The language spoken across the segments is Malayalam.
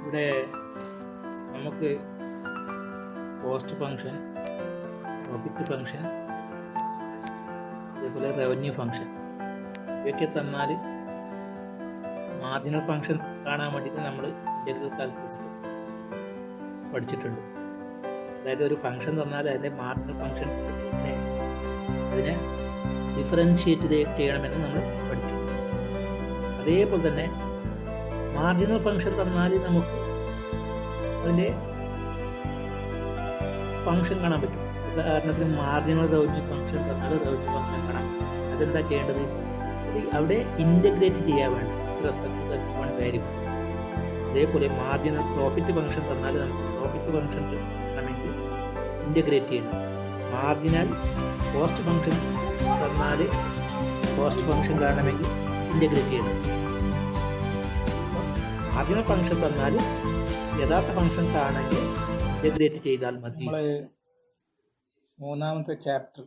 ഇവിടെ നമുക്ക് കോസ്റ്റ് ഫംഗ്ഷൻ, പ്രോഫിറ്റ് ഫംഗ്ഷൻ, അതേപോലെ റവന്യൂ ഫംഗ്ഷൻ ഇവയൊക്കെ തന്നാൽ മാർജിനൽ ഫംഗ്ഷൻ കാണാൻ വേണ്ടിയിട്ട് നമ്മൾ ഇന്റഗ്രൽ കാൽക്കുലസിൽ പഠിച്ചിട്ടുണ്ട്. അതായത് ഒരു ഫംഗ്ഷൻ തന്നാൽ അതിൻ്റെ മാർജിനൽ ഫംഗ്ഷൻ അതിനെ ഡിഫറൻഷിയേറ്റ് ചെയ്യണമെന്ന് നമ്മൾ പഠിച്ചു. അതേപോലെ തന്നെ മാർജിനൽ ഫംഗ്ഷൻ തന്നാൽ നമുക്ക് അതിൻ്റെ ഫംഗ്ഷൻ കാണാൻ പറ്റും. ഉദാഹരണത്തിന് മാർജിനൽ റവന്യൂ ഫംഗ്ഷൻ തന്നാൽ റവന്യൂ ഫംഗ്ഷൻ കാണാം. അതെന്താ ചെയ്യേണ്ടത്? അവിടെ ഇൻ്റഗ്രേറ്റ് ചെയ്യാൻ വേണം റെസ്പെക്ട് ടു വൺ വാല്യൂ. അതേപോലെ മാർജിനൽ പ്രോഫിറ്റ് ഫംഗ്ഷൻ തന്നാൽ നമുക്ക് പ്രോഫിറ്റ് ഫംഗ്ഷൻ കാണണമെങ്കിൽ ഇൻ്റഗ്രേറ്റ് ചെയ്യണം. മാർജിനൽ കോസ്റ്റ് ഫംഗ്ഷൻ തന്നാൽ കോസ്റ്റ് ഫംഗ്ഷൻ കാണണമെങ്കിൽ ഇൻ്റഗ്രേറ്റ് ചെയ്യണം. മാർജിനൽ ഫംഗ്ഷൻ തന്നാൽ യഥാർത്ഥ ഫംഗ്ഷൻ കാണണമെങ്കിൽ ഇൻ്റഗ്രേറ്റ് ചെയ്താൽ മതി. നമ്മൾ മൂന്നാമത്തെ ചാപ്റ്റർ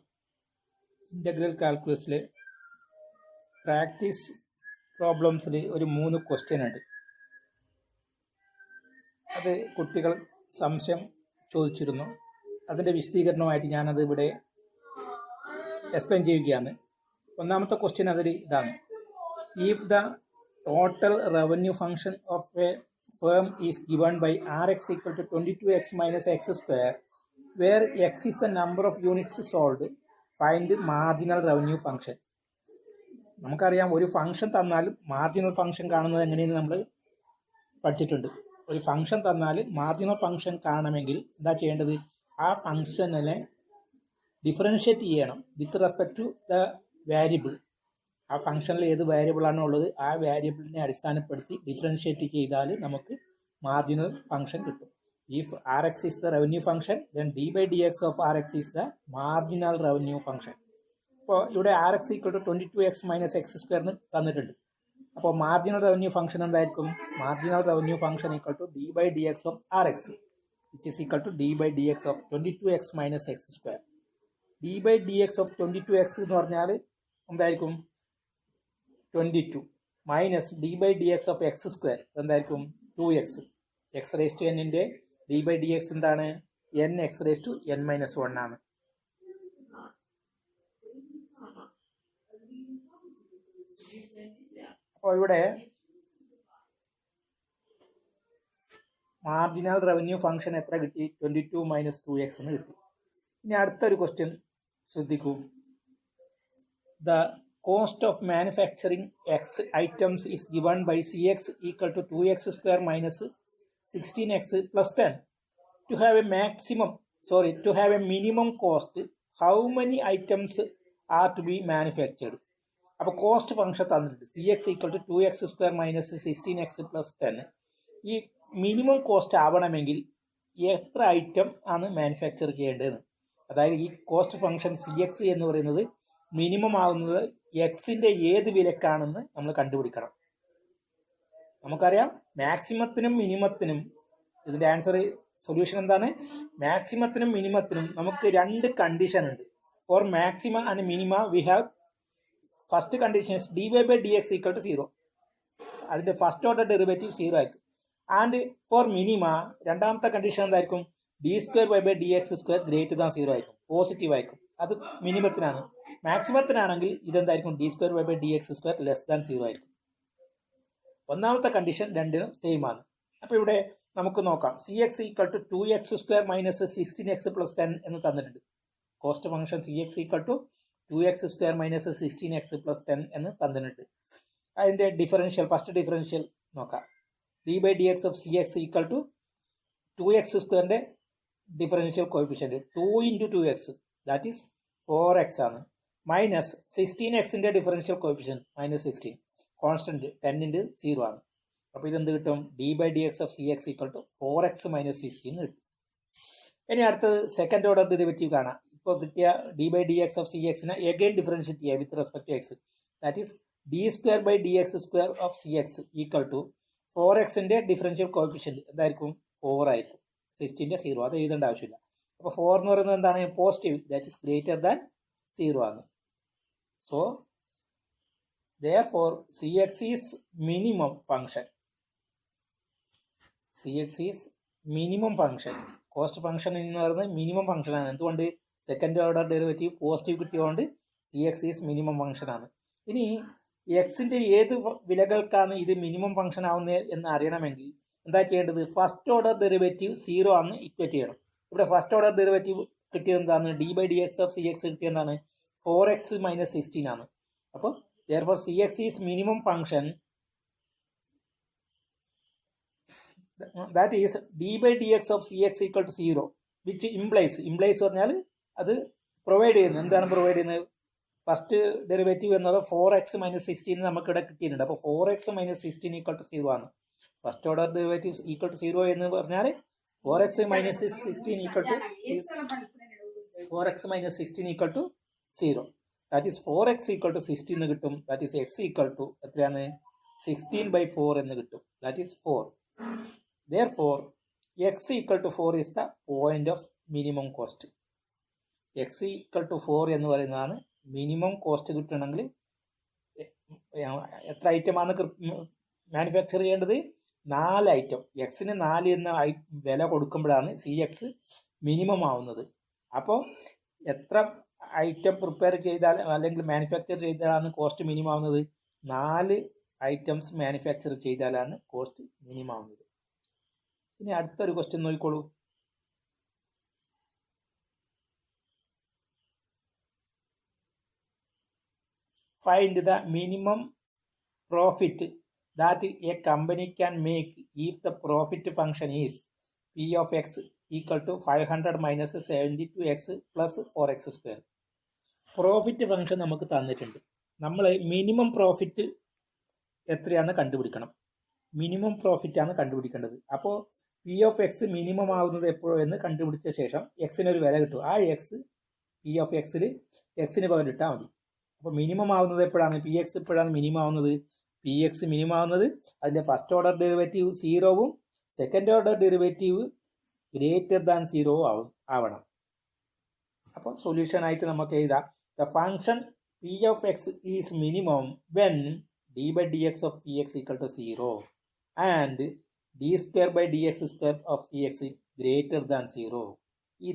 ഇൻ്റഗ്രൽ കാൽക്കുലസിൽ പ്രാക്ടീസ് പ്രോബ്ലംസിൽ ഒരു 3 ക്വസ്റ്റ്യൻ ഉണ്ട്. അത് കുട്ടികൾ സംശയം ചോദിച്ചിരുന്നു. അതിൻ്റെ വിശദീകരണമായിട്ട് ഞാനത് ഇവിടെ എക്സ്പ്ലെയിൻ ചെയ്യുകയാണ്. ഒന്നാമത്തെ ക്വസ്റ്റ്യൻ അതിൽ ഇതാണ്: if the total revenue function of A firm is given by Rx equal to 22x minus x square, where x is the number of units sold, find marginal revenue function. നമുക്കറിയാം, ഒരു ഫംഗ്ഷൻ തന്നാൽ മാർജിനൽ ഫംഗ്ഷൻ കാണുന്നത് എങ്ങനെയെന്ന് നമ്മൾ പഠിച്ചിട്ടുണ്ട്. ഒരു ഫംഗ്ഷൻ തന്നാൽ മാർജിനൽ ഫംഗ്ഷൻ കാണണമെങ്കിൽ എന്താ ചെയ്യേണ്ടത്? ആ ഫംഗ്ഷനെ ഡിഫറൻഷ്യേറ്റ് ചെയ്യണം with respect to the variable. ആ ഫംഗ്ഷനിൽ ഏത് വാരിയബിളാണോ ഉള്ളത് ആ വാരിയബിളിനെ അടിസ്ഥാനപ്പെടുത്തി ഡിഫറൻഷ്യേറ്റ് ചെയ്താൽ നമുക്ക് മാർജിനൽ ഫംഗ്ഷൻ കിട്ടും. If Rx is the revenue function, then d by dx of Rx is the marginal revenue function. അപ്പോൾ ഇവിടെ Rx equal to 22x minus x square എന്ന് തന്നിട്ടുണ്ട്. അപ്പോൾ മാർജിനൽ റവന്യൂ ഫംഗ്ഷൻ എന്തായിരിക്കും? Marginal revenue function equal to d by dx of Rx, which is equal to d by dx of 22x minus x square. d by dx of 22x എന്ന് പറഞ്ഞാൽ എന്തായിരിക്കും? 22 minus d by dx of x square എന്തായിരിക്കും? 2x. x raised to n-ന്റെ d by dx എന്താണ്? n x raised to n minus 1 ആണ്. അപ്പോൾ ഇവിടെ മാർജിനൽ റവന്യൂ ഫംഗ്ഷൻ എത്ര കിട്ടി? 22 മൈനസ് 2x എന്ന് കിട്ടി. ഇനി അടുത്തൊരു ക്വസ്റ്റ്യൻ ശ്രദ്ധിക്കൂ. The cost of manufacturing x items is given by Cx equal to 2x square minus 16x plus 10. To have a minimum cost, how many items are to be manufactured? അപ്പോൾ കോസ്റ്റ് ഫംഗ്ഷൻ തന്നിട്ടുണ്ട്. Cx equal to 2x square minus 16x plus 10. ഈ മിനിമം കോസ്റ്റ് ആവണമെങ്കിൽ എത്ര ഐറ്റം ആണ് മാനുഫാക്ചർ ചെയ്യേണ്ടതെന്ന്. അതായത് ഈ കോസ്റ്റ് ഫംഗ്ഷൻ Cx എന്ന് പറയുന്നത് മിനിമം ആവുന്നത് എക്സിന്റെ ഏത് വിലക്കാണെന്ന് നമ്മൾ കണ്ടുപിടിക്കണം. നമുക്കറിയാം, മാക്സിമത്തിനും മിനിമത്തിനും ഇതിന്റെ ആൻസർ സൊല്യൂഷൻ എന്താണ്? മാക്സിമത്തിനും മിനിമത്തിനും നമുക്ക് 2 കണ്ടീഷൻ ഉണ്ട്. For maxima and minima we have first condition dy by dx equal to 0. അതിന്റെ ഫസ്റ്റ് ഓർഡർ ഡെറിവേറ്റീവ് 0 ആയിരിക്കും. ആൻഡ് ഫോർ മിനിമ രണ്ടാമത്തെ കണ്ടീഷൻ എന്തായിരിക്കും? d square by dx square greater than 0 ആയിരിക്കും, പോസിറ്റീവ് ആയിരിക്കും. അത് മിനിമത്തിനാണ്. മാക്സിമത്തിനാണെങ്കിൽ ഇതെന്തായിരിക്കും? d square by dx square less than 0 ആയിരിക്കും. ഒന്നാമത്തെ കണ്ടീഷൻ രണ്ടിനും സെയിം ആണ്. അപ്പോൾ ഇവിടെ നമുക്ക് നോക്കാം. Cx equal to 2x square minus 16x plus 10 എന്ന് തന്നിട്ടുണ്ട്. Cost function Cx equal to 2x square minus 16x plus 10 എന്ന് തന്നിട്ടുണ്ട്. അതിന്റെ ഡിഫറൻഷ്യൽ, ഫസ്റ്റ് ഡിഫറൻഷ്യൽ നോക്കാം. d by dx of Cx equal to 2x സ്ക്വയറിന്റെ differential coefficient 2 into 2x that is 4x ആണ്. മൈനസ് 16xന്റെ differential coefficient minus 16, constant 10 into 0 ആണ്. അപ്പോൾ ഇതെന്ത് കിട്ടും? d by dx of Cx equal to 4x minus 16 കിട്ടും. ഇനി അടുത്തത് സെക്കൻഡ് ഓർഡർ ഡെറിവേറ്റീവ് കാണാം. ഇപ്പോൾ കിട്ടിയ d by dx ഓഫ് Cxനെ എഗെയിൻ ഡിഫറൻഷിയേറ്റ് ചെയ്യുക with respect to x. That is d square by dx square of Cx equal to 4xന്റെ ഡിഫറൻഷ്യൽ കോഎഫിഷ്യന്റ് എന്തായിരിക്കും? 4 ആയിരിക്കും. 16ന്റെ 0, അത് എഴുതേണ്ട ആവശ്യമില്ല. അപ്പോൾ 4 എന്ന് പറയുന്നത് എന്താണ്? Positive, that is greater than 0 ആണ്. So therefore Cx is minimum function. Cx is minimum function. Cost function എന്ന് പറയുന്നത് മിനിമം ഫംഗ്ഷൻ ആണ്. എന്തുകൊണ്ട്? സെക്കൻഡ് ഓർഡർ ഡെറിവേറ്റീവ് പോസിറ്റീവ് കിട്ടിയതുകൊണ്ട് Cx ഈസ് മിനിമം ഫംഗ്ഷൻ ആണ്. ഇനി എക്സിന്റെ ഏത് വിലകൾക്കാണ് ഇത് മിനിമം ഫംഗ്ഷൻ ആവുന്നത് എന്ന് അറിയണമെങ്കിൽ എന്താ ചെയ്യേണ്ടത്? ഫസ്റ്റ് ഓർഡർ ഡെറിവേറ്റീവ് 0 ആണെന്ന് ഇക്വേറ്റ് ചെയ്യണം. ഇവിടെ ഫസ്റ്റ് ഓർഡർ ഡെറിവേറ്റീവ് കിട്ടിയത് എന്താണ്? d/dx ഓഫ് Cx കിട്ടിയത് എന്താണ്? 4x - 16 ആണ്. അപ്പോൾ therefore Cx is minimum function, that is d/dx of Cx equal to 0, which implies പറഞ്ഞാൽ അത് പ്രൊവൈഡ് ചെയ്യുന്നു. എന്താണ് പ്രൊവൈഡ് ചെയ്യുന്നത്? ഫസ്റ്റ് ഡെറിവേറ്റീവ് എന്നത് 4x - 16 നമുക്ക് ഇവിടെ കിട്ടിയിട്ടുണ്ട്. അപ്പോൾ 4x - 16 ഈക്വൽ ടു 0 ആണ്. First order derivative equal to 0 എന്ന് പറഞ്ഞാൽ 4x - 16 equal to 0. That is 4x equal to 16 എന്ന് കിട്ടും. That is x equal to എത്രയാണ്? 16/4 എന്ന് കിട്ടും. That is 4. Therefore x equal to 4 is the point of minimum cost. x equal to 4 എന്ന് പറയുന്നതാണ് മിനിമം കോസ്റ്റ് കിട്ടണമെങ്കിൽ എത്ര ഐറ്റമാണ് മാനുഫാക്ചർ ചെയ്യേണ്ടത്? 4 ഐറ്റം. എക്സിന് 4 എന്ന വില കൊടുക്കുമ്പോഴാണ് Cx മിനിമം ആവുന്നത്. അപ്പോൾ എത്ര ഐറ്റം പ്രിപ്പയർ ചെയ്താൽ അല്ലെങ്കിൽ മാനുഫാക്ചർ ചെയ്താലാണ് കോസ്റ്റ് മിനിമം ആവുന്നത്? 4 ഐറ്റംസ് മാനുഫാക്ചർ ചെയ്താലാണ് കോസ്റ്റ് മിനിമം ആവുന്നത്. ഇനി അടുത്തൊരു ക്വസ്റ്റ്യൻ നോക്കിക്കോളൂ. Find the minimum profit that A company can make if the profit function is P of x equal to 500 minus 72x plus 4x². Profit function നമുക്ക് തന്നിട്ടുണ്ട്. നമ്മൾ മിനിമം പ്രോഫിറ്റ് എത്രയാണെന്ന് കണ്ടുപിടിക്കണം. മിനിമം പ്രോഫിറ്റ് ആണ് കണ്ടുപിടിക്കേണ്ടത്. അപ്പോൾ P of x മിനിമം ആവുന്നത് എപ്പോഴോ എന്ന് കണ്ടുപിടിച്ച ശേഷം എക്സിന് ഒരു വില കിട്ടും. ആ എക്സ് P of xൽ എക്സിന് പകരം ഇട്ടാൽ മതി. അപ്പോൾ മിനിമം ആവുന്നത് എപ്പോഴാണ്? Px എപ്പോഴാണ് മിനിമം ആവുന്നത്? Px മിനിമം ആവുന്നത് അതിൻ്റെ first order derivative 0 second order derivative greater than 0 ആവണം. അപ്പോൾ സൊല്യൂഷൻ ആയിട്ട് നമുക്ക് എഴുതാം. The function P of x is minimum when d/dx of Px equal to 0 and d²/dx² of Px greater than 0. ഈ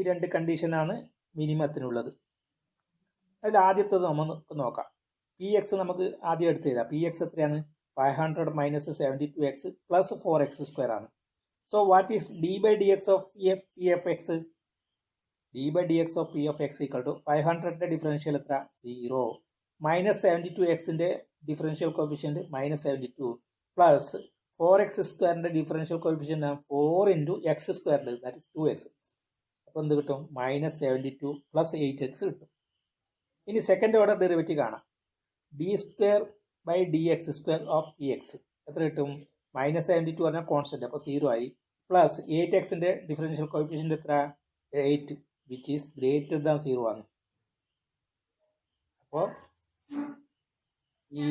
രണ്ട് കണ്ടീഷനാണ് മിനിമത്തിനുള്ളത്. അതിൽ ആദ്യത്തത് നമുക്ക് നോക്കാം. Px നമുക്ക് ആദ്യം എടുത്ത് ചെയ്താൽ Px എത്രയാണ്? 500 minus 72x plus 4x² ആണ്. So what is d/dx of P of x? d/dx of P of x equal to 500ന്റെ ഡിഫറൻഷ്യൽ എത്ര? 0 മൈനസ് 72xന്റെ differential coefficient -72 plus 4x² differential coefficient 4 × x², that is 2x. അപ്പോൾ എന്ത് കിട്ടും? -72 പ്ലസ് 8x കിട്ടും. ഇനി സെക്കൻഡ് ഓർഡർ ഡെറിവേറ്റീവ് കാണാം. d²/dx² ഓഫ് Px എത്ര കിട്ടും? -72 പറഞ്ഞാൽ കോൺസ്റ്റന്റ്, അപ്പോൾ 0 ആയി. പ്ലസ് 8xന്റെ ഡിഫറൻഷ്യൽ കോഫിഷ്യന്റ് എത്ര? 8, വിച്ച് ഈസ് ഗ്രേറ്റർ ദാൻ 0 ആണ്. അപ്പോൾ ഈ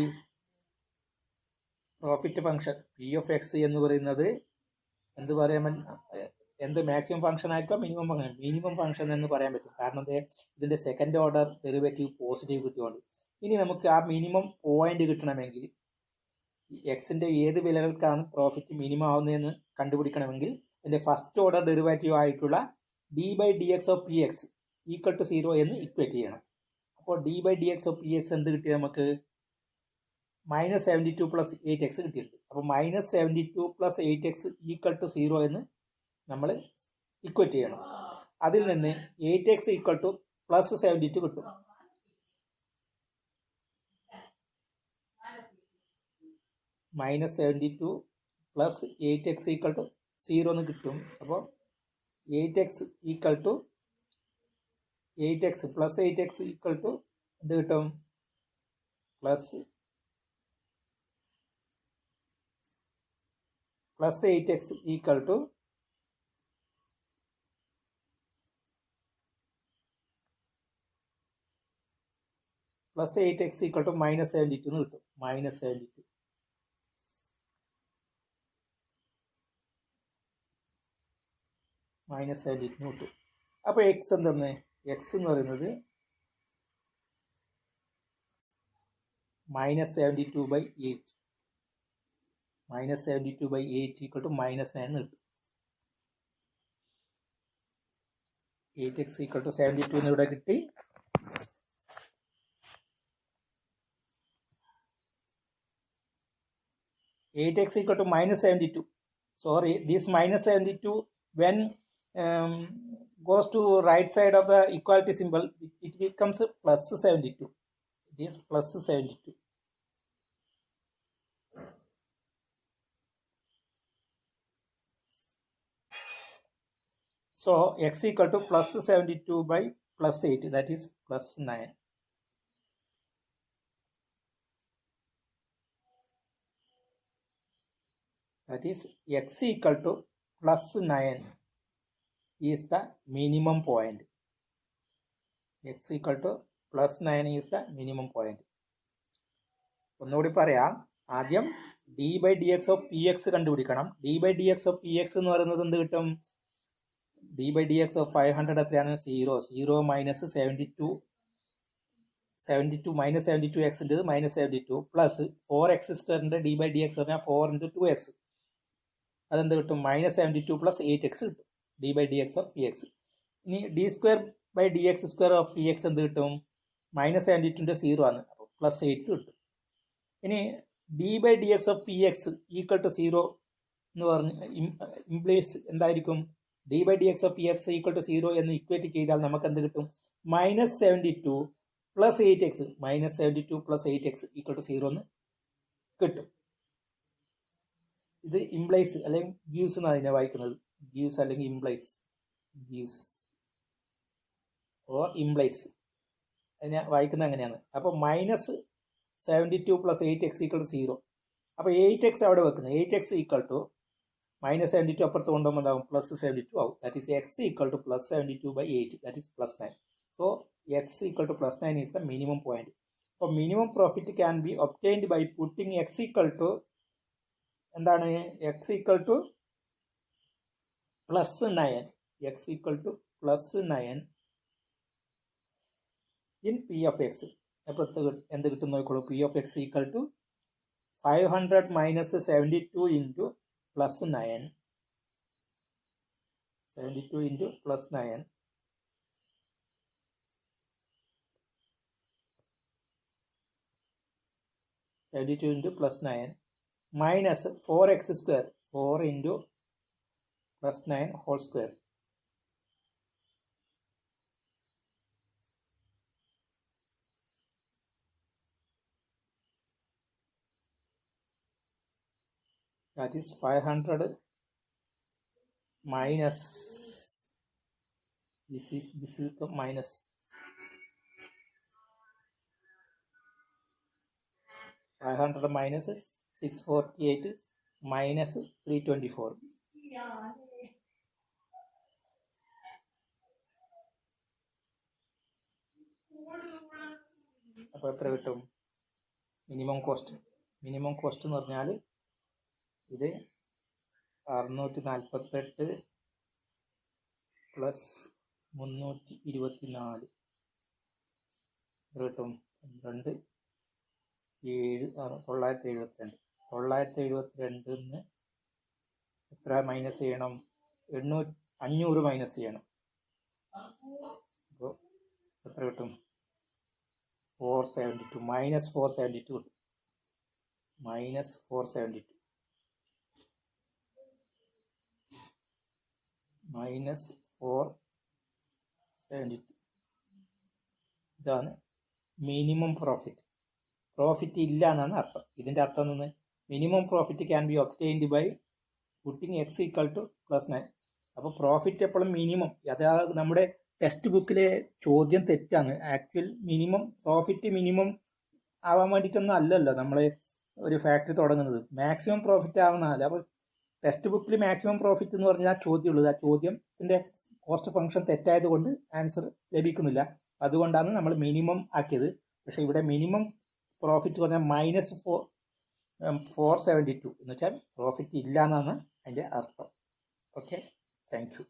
profit function P of x എന്ന് പറയുന്നത് എന്ത് മാക്സിമം ഫംഗ്ഷൻ ആയിരിക്കും? മിനിമം ഫംഗ്ഷൻ എന്ന് പറയാൻ പറ്റും. കാരണം ഇതിൻ്റെ സെക്കൻഡ് ഓർഡർ ഡെറിവേറ്റീവ് പോസിറ്റീവ് കിട്ടിയോണ്ട്. ഇനി നമുക്ക് ആ മിനിമം പോയിന്റ് കിട്ടണമെങ്കിൽ എക്സിൻ്റെ ഏത് വിലകൾക്കാണ് പ്രോഫിറ്റ് മിനിമം ആവുന്നതെന്ന് കണ്ടുപിടിക്കണമെങ്കിൽ ഇതിൻ്റെ ഫസ്റ്റ് ഓർഡർ ഡെറിവേറ്റീവ് ആയിട്ടുള്ള d/dx of Px equal to 0 എന്ന് ഇക്വേറ്റ് ചെയ്യണം. അപ്പോൾ d/dx ഓഫ് Px എന്ത് കിട്ടി? നമുക്ക് -72 പ്ലസ് 8x കിട്ടിയിട്ടുണ്ട്. അപ്പോൾ -72 പ്ലസ് 8x ഈക്വൽ ടു 0 എന്ന് നമ്മൾ ഇക്വേറ്റ് ചെയ്യണം. അതിൽ നിന്ന് 8x ഈക്വൽ ടു പ്ലസ് 72 കിട്ടും. -72 പ്ലസ് 8x ഈക്വൽ ടു 0 എന്ന് കിട്ടും. അപ്പോൾ 8x equal to 8x plus 8x equal to എന്ത് കിട്ടും? Plus 8x equal to -8x equal to -72 എന്ന് കിട്ടും. -72 കിട്ടും. അപ്പോൾ എക്സ് എന്തെന്ന്? എക്സ് എന്ന് പറയുന്നത് -72/8. -72/8 ഈക്വൽ ടു -9 കിട്ടും. 8x ഈക്വൽ ടു 72 എന്ന് ഇവിടെ കിട്ടി. (8x equal to -72). Sorry, this -72 when goes to right side of the equality symbol, it becomes +72. It is +72. So x equal to +72/+8, that is +9. That is x equal to +9 is the minimum point. X equal to +9 is the minimum point. ഒന്നുകൂടി പറയാം. ആദ്യം d/dx of px കണ്ടുപിടിക്കണം. d/dx of px എന്ന് പറയുന്നത് എന്ത് കിട്ടും? d/dx of 500 എത്രയാണ്? 0. 0 - 72 -72x ഉണ്ട്, -72 പ്ലസ് 4x² d/dx പറഞ്ഞാൽ 4 × 2x. അതെന്ത് കിട്ടും? -72 + 8x കിട്ടും d/dx of px. ഇനി d²/dx² of px എന്ത് കിട്ടും? -72 0 ആണ്, അപ്പോൾ +8 കിട്ടും. ഇനി d/dx of px equal to 0 എന്ന് പറഞ്ഞ് ഇംപ്ലീസ് എന്തായിരിക്കും? d/dx of px equal to 0 എന്ന് ഇക്വേറ്റ് ചെയ്താൽ നമുക്ക് എന്ത് കിട്ടും? -72 + 8x -72 + 8x ഈക്വൽ ടു 0 എന്ന് കിട്ടും. ഇത് ഇംപ്ലൈസ് അല്ലെങ്കിൽ ഗീവ്സ് എന്നാണ് അതിനെ വായിക്കുന്നത്. ഗീവ്സ് അല്ലെങ്കിൽ ഇംപ്ലൈസ്, ഗീവ്സ് ഓർ ഇംപ്ലൈസ് അതിനെ വായിക്കുന്നത് അങ്ങനെയാണ്. അപ്പോൾ -72 + 8x ഈക്വൽ ടു 0. അപ്പോൾ 8x അവിടെ വെക്കുന്നത്. 8x ഈക്വൽ ടു -72 അപ്പുറത്ത് കൊണ്ടുപോകുമ്പോൾ എന്താകും? +72 ആവും. That is x equal to +72/8, that is +9. So x equal to +9 is the minimum point. അപ്പോൾ minimum profit can be obtained by putting x equal to എന്താണ്? x equal to +9. x equal to +9 in p of x. അപ്പോൾ എന്ത് കിട്ടും നോക്കിക്കോളൂ. p of x equal to 500 - 72 × +9. 72 × +9 72 × +9 minus 4x², 4 × +9 whole square. That is 500 minus this will come minus 500 minus 648 minus 324. അപ്പോൾ എത്ര കിട്ടും? മിനിമം കോസ്റ്റ് എന്ന് പറഞ്ഞാൽ ഇത് 648 പ്ലസ് 324 കിട്ടും. 12 7 972. 972 എത്ര മൈനസ് ചെയ്യണം? 500 മൈനസ് ചെയ്യണം. അപ്പോൾ എത്ര കിട്ടും? 472 -472 കിട്ടും. -472 ഇതാണ് മിനിമം പ്രോഫിറ്റ് ഇല്ല എന്നാണ് അർത്ഥം. ഇതിൻ്റെ അർത്ഥം എന്ന് minimum profit can be obtained by putting x equal to +9. അപ്പോൾ പ്രോഫിറ്റ് എപ്പോഴും മിനിമം, അതായത് നമ്മുടെ ടെക്സ്റ്റ് ബുക്കിലെ ചോദ്യം തെറ്റാണ്. ആക്ച്വൽ പ്രോഫിറ്റ് മിനിമം ആവാൻ വേണ്ടിയിട്ടൊന്നും അല്ലല്ലോ നമ്മൾ ഒരു ഫാക്ടറി തുടങ്ങുന്നത്. മാക്സിമം പ്രോഫിറ്റ് ആവുന്നതല്ല. അപ്പോൾ ടെക്സ്റ്റ് ബുക്കിൽ മാക്സിമം പ്രോഫിറ്റ് എന്ന് പറഞ്ഞാൽ ചോദ്യമുള്ളത്. ആ ചോദ്യത്തിൻ്റെ കോസ്റ്റ് ഫംഗ്ഷൻ തെറ്റായത് കൊണ്ട് ആൻസർ ലഭിക്കുന്നില്ല. അതുകൊണ്ടാണ് നമ്മൾ മിനിമം ആക്കിയത്. പക്ഷേ ഇവിടെ മിനിമം പ്രോഫിറ്റ് പറഞ്ഞാൽ -472 എന്ന് വെച്ചാൽ പ്രോഫിറ്റ് ഇല്ല എന്നാണ് അതിൻ്റെ അർത്ഥം. Okay, thank you.